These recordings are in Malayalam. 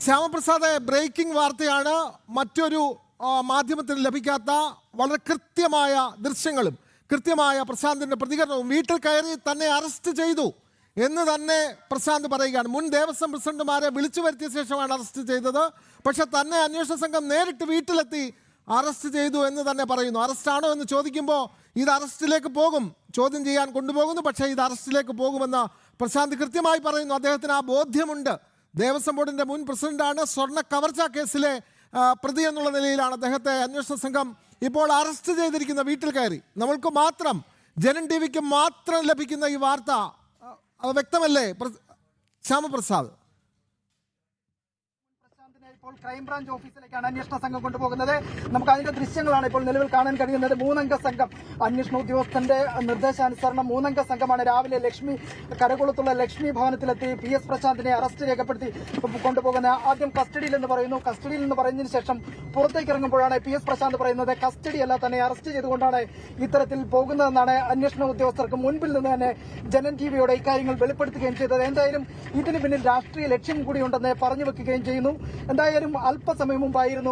ശ്യാമപ്രസാദ്, ബ്രേക്കിംഗ് വാർത്തയാണ്. മറ്റൊരു മാധ്യമത്തിൽ ലഭിക്കാത്ത വളരെ കൃത്യമായ ദൃശ്യങ്ങളും കൃത്യമായ പ്രശാന്തിന്റെ പ്രതികരണവും. വീട്ടിൽ കയറി തന്നെ അറസ്റ്റ് ചെയ്തു എന്ന് തന്നെ പ്രശാന്ത് പറയുകയാണ്. മുൻ ദേവസ്വം പ്രസിഡന്റുമാരെ വിളിച്ചു വരുത്തിയ ശേഷമാണ് അറസ്റ്റ് ചെയ്തത്. പക്ഷെ തന്നെ അന്വേഷണ സംഘം നേരിട്ട് വീട്ടിലെത്തി അറസ്റ്റ് ചെയ്തു എന്ന് തന്നെ പറയുന്നു. അറസ്റ്റാണോ എന്ന് ചോദിക്കുമ്പോൾ ഇത് അറസ്റ്റിലേക്ക് പോകും, ചോദ്യം ചെയ്യാൻ കൊണ്ടുപോകുന്നു, പക്ഷേ ഇത് അറസ്റ്റിലേക്ക് പോകുമെന്ന് പ്രശാന്ത് കൃത്യമായി പറയുന്നു. അദ്ദേഹത്തിന് ആ ബോധ്യമുണ്ട്. ദേവസ്വം ബോർഡിന്റെ മുൻ പ്രസിഡന്റാണ്. സ്വർണ്ണ കവർച്ച കേസിലെ പ്രതി എന്നുള്ള നിലയിലാണ് അദ്ദേഹത്തെ അന്വേഷണ സംഘം ഇപ്പോൾ അറസ്റ്റ് ചെയ്തിരിക്കുന്ന. വീട്ടിൽ കയറി നമ്മൾക്ക് മാത്രം, ജനൻ ടി വിക്ക് മാത്രം ലഭിക്കുന്ന ഈ വാർത്ത വ്യക്തമല്ലേ ശ്യാമപ്രസാദ്? ഇപ്പോൾ ക്രൈംബ്രാഞ്ച് ഓഫീസിലേക്കാണ് അന്വേഷണ സംഘം കൊണ്ടുപോകുന്നത്. നമുക്ക് അതിന്റെ ദൃശ്യങ്ങളാണ് ഇപ്പോൾ നിലവിൽ കാണാൻ കഴിയുന്നത്. 3 അംഗ സംഘം, അന്വേഷണ ഉദ്യോഗസ്ഥന്റെ നിർദ്ദേശാനുസരണം 3 അംഗ സംഘമാണ് രാവിലെ കരകുളത്തുള്ള ലക്ഷ്മി ഭവനത്തിലെത്തി പി എസ് പ്രശാന്തിനെ അറസ്റ്റ് രേഖപ്പെടുത്തി കൊണ്ടുപോകുന്നത്. ആദ്യം കസ്റ്റഡിയിൽ എന്ന് പറയുന്നു. കസ്റ്റഡിയിൽ നിന്ന് പറഞ്ഞതിന് ശേഷം പുറത്തേക്ക് ഇറങ്ങുമ്പോഴാണ് പി എസ് പ്രശാന്ത് പറയുന്നത് കസ്റ്റഡിയല്ല, തന്നെ അറസ്റ്റ് ചെയ്തുകൊണ്ടാണ് ഇത്തരത്തിൽ പോകുന്നതെന്നാണ് അന്വേഷണ ഉദ്യോഗസ്ഥർക്ക് മുൻപിൽ നിന്ന് തന്നെ ജനൻ ടിവിയോട് ഇക്കാര്യങ്ങൾ വെളിപ്പെടുത്തുകയും ചെയ്തത്. എന്തായാലും ഇതിന് പിന്നിൽ രാഷ്ട്രീയ ലക്ഷ്യം കൂടിയുണ്ടെന്ന് പറഞ്ഞു വെക്കുകയും ചെയ്യുന്നു. എന്തായാലും അല്പസമയം മുമ്പായിരുന്നു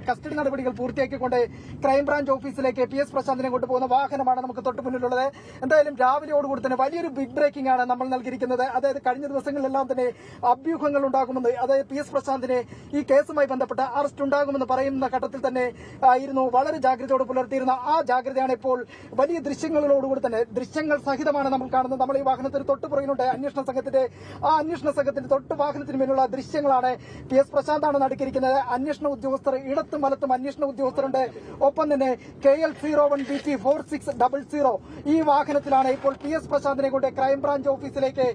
കസ്റ്റഡി നടപടികൾ പൂർത്തിയാക്കിക്കൊണ്ട് ക്രൈംബ്രാഞ്ച് ഓഫീസിലേക്ക് പി എസ് പ്രശാന്തിനെ കൊണ്ടുപോകുന്ന വാഹനമാണ് നമുക്ക് തൊട്ട് മുന്നിലുള്ളത്. എന്തായാലും രാവിലെയോടുകൂടി തന്നെ വലിയൊരു ബിഗ് ബ്രേക്കിംഗ് ആണ് നമ്മൾ നൽകിയിരിക്കുന്നത്. അതായത് കഴിഞ്ഞ ദിവസങ്ങളിലെല്ലാം തന്നെ അഭ്യൂഹങ്ങൾ ഉണ്ടാകുമെന്ന്, അതായത് പി എസ് പ്രശാന്തിനെ ഈ കേസുമായി ബന്ധപ്പെട്ട അറസ്റ്റ് ഉണ്ടാകുമെന്ന് പറയുന്ന ഘട്ടത്തിൽ തന്നെ ആയിരുന്നു വളരെ ജാഗ്രതയോട് പുലർത്തിയിരുന്ന. ആ ജാഗ്രതയാണ് ഇപ്പോൾ വലിയ ദൃശ്യങ്ങളോടുകൂടി തന്നെ, ദൃശ്യങ്ങൾ സഹിതമാണ് നമ്മൾ കാണുന്നത്. നമ്മൾ ഈ വാഹനത്തിന് തൊട്ട് പുറകിലുണ്ട് അന്വേഷണ സംഘത്തിന്റെ തൊട്ട് വാഹനത്തിന് മേലുള്ള ദൃശ്യങ്ങളാണ്. പി എസ് പ്രശാന്താണ് നടുക്കിയിരിക്കുന്നത്. അന്വേഷണ ഉദ്യോഗസ്ഥർ ഇടത്തും വലത്തും അന്വേഷണ ഉദ്യോഗസ്ഥരുണ്ട്. ഒപ്പം തന്നെ KL01BT 4600 ഈ വാഹനത്തിലാണ് ഇപ്പോൾ പി എസ് പ്രശാന്തിനെ കൊണ്ട് ക്രൈംബ്രാഞ്ച് ഓഫീസിലേക്ക്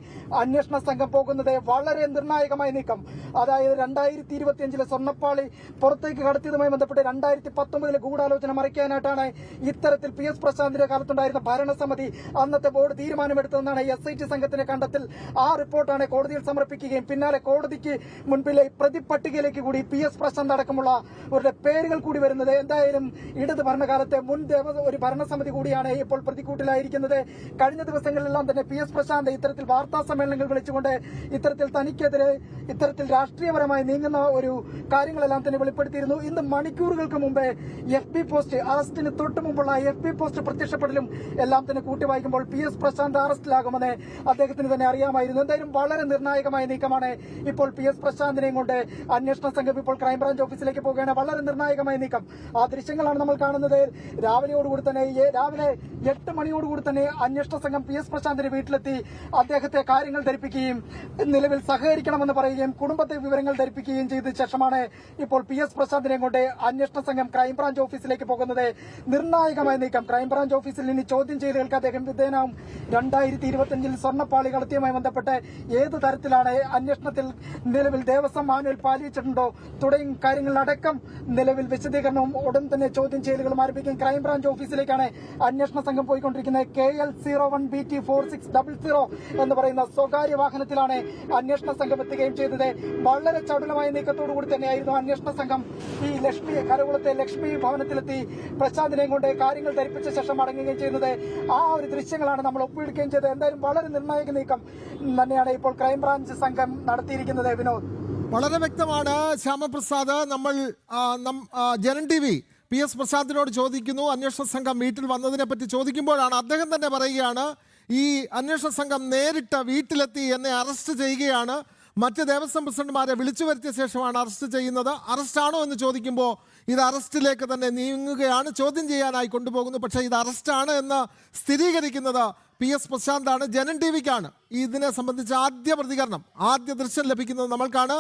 അന്വേഷണ സംഘം പോകുന്നത്. വളരെ നിർണായകമായ നീക്കം. അതായത് 2025 സ്വർണ്ണപ്പാളി പുറത്തേക്ക് കടത്തിയതുമായി ബന്ധപ്പെട്ട് 2019 ഗൂഢാലോചന മറയ്ക്കാനായിട്ടാണ് ഇത്തരത്തിൽ പി എസ് പ്രശാന്തിന്റെ കാലത്തുണ്ടായിരുന്ന ഭരണസമിതി അന്നത്തെ ബോർഡ് തീരുമാനമെടുത്തതെന്നാണ് SIT സംഘത്തിന്റെ കണ്ടെത്തൽ. ആ റിപ്പോർട്ടാണ് കോടതിയിൽ സമർപ്പിക്കുകയും പിന്നാലെ കോടതിക്ക് മുൻപിലെ പ്രതിപട്ടികയിലേക്ക് കൂടി പി എസ് പ്രശാന്ത് അടക്കമുള്ളവരുടെ പേരുകൾ കൂടി വരുന്നത്. എന്തായാലും ഇടത് ഭരണകാലത്തെ മുൻ ഒരു ഭരണസമിതി കൂടിയാണ് ഇപ്പോൾ പ്രതിക്കൂട്ടിലായിരിക്കുന്നത്. കഴിഞ്ഞ ദിവസങ്ങളിലെല്ലാം തന്നെ പി എസ് പ്രശാന്ത് ഇത്തരത്തിൽ വാർത്താ സമ്മേളനങ്ങൾ വിളിച്ചുകൊണ്ട് ഇത്തരത്തിൽ തനിക്കെതിരെ ഇത്തരത്തിൽ രാഷ്ട്രീയപരമായി നീങ്ങുന്ന ഒരു കാര്യങ്ങളെല്ലാം തന്നെ വെളിപ്പെടുത്തിയിരുന്നു. ഇന്ന് മണിക്കൂറുകൾക്ക് മുമ്പേ FB പോസ്റ്റ്, അറസ്റ്റിന് തൊട്ട് മുമ്പുള്ള FB പോസ്റ്റ് പ്രത്യക്ഷപ്പെടലും എല്ലാം തന്നെ കൂട്ടിവായിക്കുമ്പോൾ പി എസ് പ്രശാന്ത് അറസ്റ്റിലാകുമെന്ന് അദ്ദേഹത്തിന് തന്നെ അറിയാമായിരുന്നു. എന്തായാലും വളരെ നിർണായകമായ നീക്കമാണ് ഇപ്പോൾ പി എസ് പ്രശാന്തിനെയും കൊണ്ട് അന്വേഷണ സംഘം ഇപ്പോൾ ക്രൈംബ്രാഞ്ച് ഓഫീസിലേക്ക് പോവുകയാണ്. വളരെ നിർണായകമായ നീക്കം. ആ ദൃശ്യങ്ങളാണ് നമ്മൾ കാണുന്നത്. രാവിലെ 8 മണിയോടുകൂടി തന്നെ അന്വേഷണ സംഘം പി എസ് പ്രശാന്തിന്റെ വീട്ടിലെത്തി അദ്ദേഹത്തെ കാര്യങ്ങൾ ധരിപ്പിക്കുകയും നിലവിൽ സഹകരിക്കണമെന്ന് പറയുകയും കുടുംബത്തെ വിവരങ്ങൾ ധരിപ്പിക്കുകയും ചെയ്ത ശേഷമാണ് ഇപ്പോൾ പി എസ് പ്രശാന്തിനെ കൊണ്ട് അന്വേഷണ സംഘം ക്രൈംബ്രാഞ്ച് ഓഫീസിലേക്ക് പോകുന്നത്. നിർണായകമായ നീക്കം. ക്രൈംബ്രാഞ്ച് ഓഫീസിൽ ഇനി ചോദ്യം ചെയ്തവർക്ക് അദ്ദേഹം വിധേയനാവും. 2025 സ്വർണ്ണപ്പാളി കടത്തിയുമായി ബന്ധപ്പെട്ട് ഏത് തരത്തിലാണ് അന്വേഷണത്തിൽ നിലവിൽ ദേവസ്വം മാനുവൽ പാലിച്ചിട്ടുണ്ടോ തുടങ്ങിയ കാര്യങ്ങളിലടക്കം നിലവിൽ വിശദീകരണവും ഉടൻ തന്നെ ചോദ്യം ചെയ്യലുകളും ആരംഭിക്കും. ക്രൈംബ്രാഞ്ച് ഓഫീസിലേക്കാണ് അന്വേഷണ സംഘം പോയിക്കൊണ്ടിരിക്കുന്നത്. KL01BT 4600 എന്ന് പറയുന്ന സ്വകാര്യ വാഹനത്തിലാണ് അന്വേഷണ സംഘം എത്തുകയും ചെയ്തത്. വളരെ ചടുലമായ നീക്കത്തോടുകൂടി തന്നെയായിരുന്നു അന്വേഷണ സംഘം ഈ കരകുളത്തെ ലക്ഷ്മി ഭവനത്തിലെത്തി പ്രശാന്തിനെയും കൊണ്ട് കാര്യങ്ങൾ ധരിപ്പിച്ച ശേഷം മടങ്ങുകയും ചെയ്യുന്നത്. ആ ഒരു ദൃശ്യങ്ങളാണ് നമ്മൾ ഒപ്പിയെടുക്കുകയും ചെയ്തത്. എന്തായാലും വളരെ നിർണായക നീക്കം തന്നെയാണ് ഇപ്പോൾ ക്രൈംബ്രാഞ്ച് സംഘം നടത്തിയിരിക്കുന്നത്. വിനോദ്, വളരെ വ്യക്തമാണ് ശ്യാമപ്രസാദ്. നമ്മൾ Janam T V P S പ്രശാന്തിനോട് ചോദിക്കുന്നു, അന്വേഷണ സംഘം വീട്ടിൽ വന്നതിനെ പറ്റി ചോദിക്കുമ്പോഴാണ് അദ്ദേഹം തന്നെ പറയുകയാണ് ഈ അന്വേഷണ സംഘം നേരിട്ട് വീട്ടിലെത്തി എന്നെ അറസ്റ്റ് ചെയ്യുകയാണ്. മറ്റ് ദേവസ്വം പ്രസിഡന്റുമാരെ വിളിച്ചു വരുത്തിയ ശേഷമാണ് അറസ്റ്റ് ചെയ്യുന്നത്. അറസ്റ്റാണോ എന്ന് ചോദിക്കുമ്പോൾ ഇത് അറസ്റ്റിലേക്ക് തന്നെ നീങ്ങുകയാണ്, ചോദ്യം ചെയ്യാനായി കൊണ്ടുപോകുന്നു. പക്ഷേ ഇത് അറസ്റ്റാണ് എന്ന് സ്ഥിരീകരിക്കുന്നത് പി എസ് പ്രശാന്താണ്. ജനൻ ടി വിക്കാണ് ഇതിനെ സംബന്ധിച്ച് ആദ്യ പ്രതികരണം, ആദ്യ ദൃശ്യം ലഭിക്കുന്നത് നമ്മൾക്കാണ്.